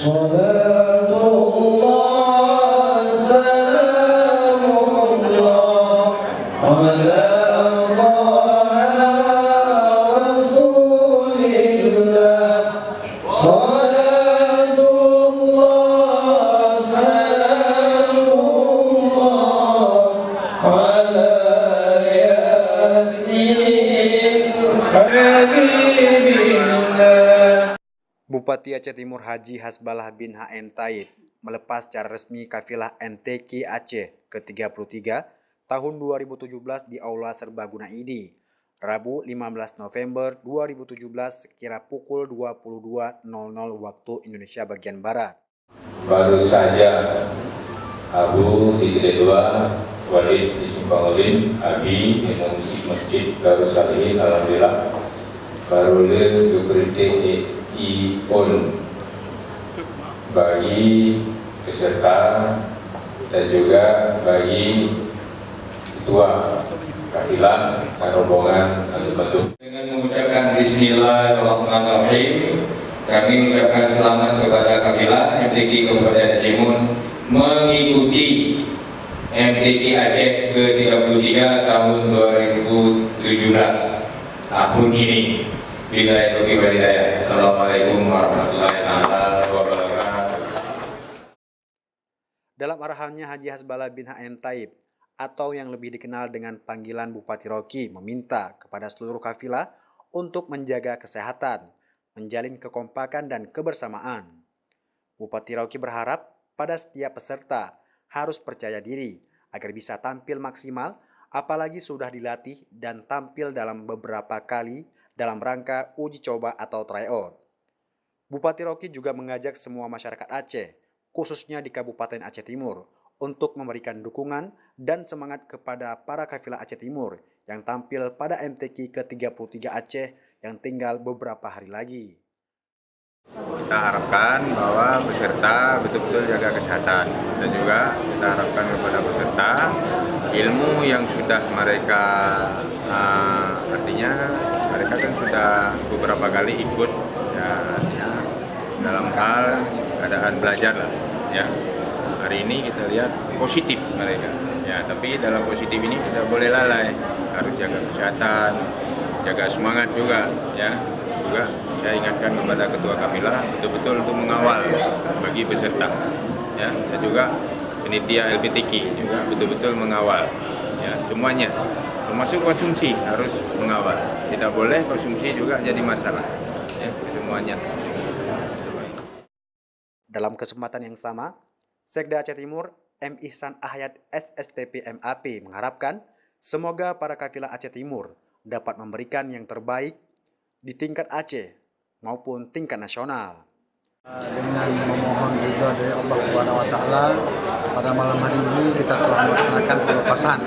صلاة الله سلام الله على طه رسول الله صلاة الله سلام الله على ياسين حبيب الله. Bupati Aceh Timur Haji Hasbalah bin HM Taib melepas secara resmi kafilah MTQ Aceh ke-33 tahun 2017 di Aula Serbaguna ID, Rabu 15 November 2017 sekira pukul 22.00 waktu Indonesia bagian Barat. Baru saja Abu 32 Walid di Simpangolin Abi mengungsi Masjid Darussalihin. Alhamdulillah baru diberi ion bagi peserta dan juga bagi ketua kafilah dan rombongan Azumatum. Dengan mengucapkan Bismillahirrahmanirrahim, kami mengucapkan selamat kepada kafilah MTQ Kabupaten Aceh Timur mengikuti MTQ Aceh ke-33 tahun 2017 tahun ini. Billahi taufiq wal hidayah. Assalamualaikum warahmatullahi wabarakatuh. Dalam arahannya, Haji Hasbalah bin HM Taib atau yang lebih dikenal dengan panggilan Bupati Rocky meminta kepada seluruh kafilah untuk menjaga kesehatan, menjalin kekompakan dan kebersamaan. Bupati Rocky berharap pada setiap peserta harus percaya diri agar bisa tampil maksimal, apalagi sudah dilatih dan tampil dalam beberapa kali dalam rangka uji coba atau tryout. Bupati Rocky juga mengajak semua masyarakat Aceh, khususnya di Kabupaten Aceh Timur, untuk memberikan dukungan dan semangat kepada para kafilah Aceh Timur yang tampil pada MTQ ke-33 Aceh yang tinggal beberapa hari lagi. Kita harapkan bahwa peserta betul-betul jaga kesehatan, dan juga kita harapkan kepada peserta ilmu yang sudah mereka artinya mereka kan sudah beberapa kali ikut ya, artinya dalam hal keadaan belajar lah ya. Hari ini kita lihat positif mereka ya, tapi dalam positif ini kita boleh lalai, harus jaga kesehatan, jaga semangat juga ya. Juga saya ingatkan kepada ketua kafilah betul-betul untuk mengawal bagi peserta ya, dan juga panitia LPTQ juga betul-betul mengawal ya, semuanya termasuk konsumsi harus mengawal, tidak boleh konsumsi juga jadi masalah ya, semuanya. Dalam kesempatan yang sama, Sekda Aceh Timur M. Ihsan Ahyad SSTP MAP mengharapkan semoga para kafilah Aceh Timur dapat memberikan yang terbaik di tingkat Aceh maupun tingkat nasional. Dengan memohon ridha dari Allah Subhanahu wa taala, pada malam hari ini kita telah melaksanakan pelepasan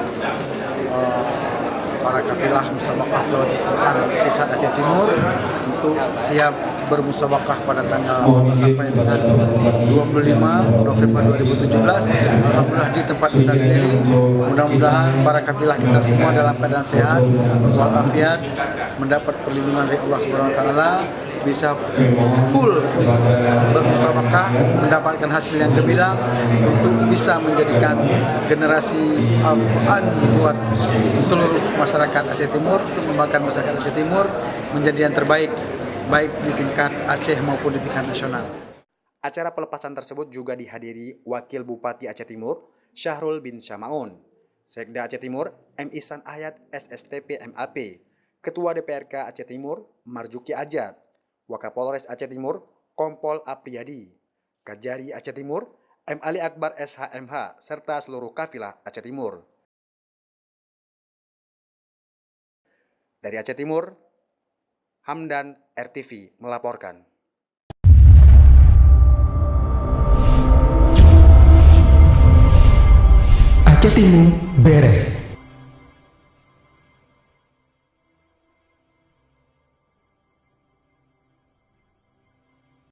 para kafilah musabaqah tilawatul Quran Pusat Aceh Timur untuk siap bermusabaqah pada tanggal sampai dengan 25 November 2017. Alhamdulillah di tempat kita sendiri. Mudah-mudahan para kafilah kita semua dalam keadaan sehat walafiat, mendapat perlindungan dari Allah Subhanahu wa taala, bisa full untuk bermusabaqah, mendapatkan hasil yang gemilang untuk bisa menjadikan generasi Al-Quran buat seluruh masyarakat Aceh Timur, untuk membanggakan masyarakat Aceh Timur menjadi yang terbaik baik di tingkat Aceh maupun di tingkat nasional. Acara pelepasan tersebut juga dihadiri Wakil Bupati Aceh Timur Syahrul bin Syamaun, Sekda Aceh Timur M. Ihsan Ahyad SSTP MAP, Ketua DPRK Aceh Timur Marzuki Ajat, Wakapolres Aceh Timur Kompol Apriyadi, Kajari Aceh Timur M. Ali Akbar SHMH, serta seluruh kafilah Aceh Timur. Dari Aceh Timur, Hamdan RTV melaporkan.